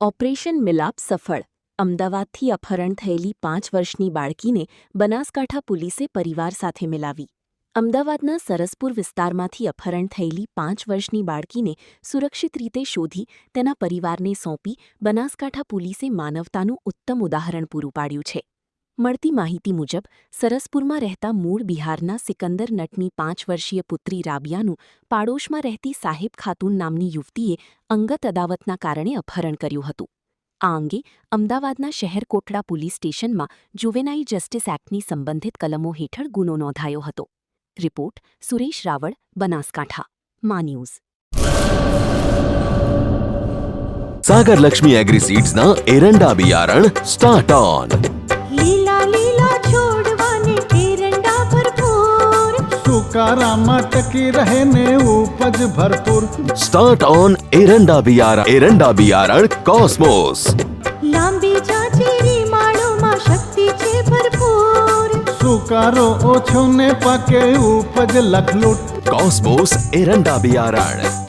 Operation મિલાપ સફળ. અમદાવાદથી અપહરણ થયેલી 5 વર્ષની બાળકીને બનાસકાંઠા પોલીસે પરિવાર સાથે મિલાવી. અમદાવાદના સરસપુર વિસ્તારમાંથી અપહરણ થયેલી 5 વર્ષની બાળકીને સુરક્ષિત રીતે શોધી તેના પરિવારને સોંપી બનાસકાંઠા પોલીસે માનવતાનું ઉત્તમ ઉદાહરણ પૂરું પાડ્યું છે. મળતી માહિતી મુજબ સરસપુરમાં રહેતા મૂળ બિહારના સિકંદર નટની 5 વર્ષીય પુત્રી રાબિયાનું પાડોશમાં રહેતી સાહેબ ખાતુન નામની યુવતીએ અંગત અદાવતના કારણે અપહરણ કર્યું હતું. આ અંગે અમદાવાદના શહેર કોટડા પોલીસ સ્ટેશનમાં જુવેનાઇલ જસ્ટિસ એક્ટની સંબંધિત કલમો હેઠળ ગુનો નોંધાયો હતો. રિપોર્ટ સુરેશ રાવળ, બનાસકાંઠા. મા ન્યૂઝ. सागर लक्ष्मी एग्रीसीड्स ना एरंडा बियारण स्टार्ट ऑन. લીલા લીલા છોડવાને એરંડા ભરપૂર, સુકારામાં ટકી રહે ને ઉપજ ભરપૂર. स्टार्ट ऑन एरंडा बियारण कॉस्मोस. લાંબી જાચેરી માળોમાં શક્તિ છે ભરપૂર. સુકારો ઓછો ને પાકે ઉપજ લખલૂટ. कॉस्मोस एरंडा बियारण.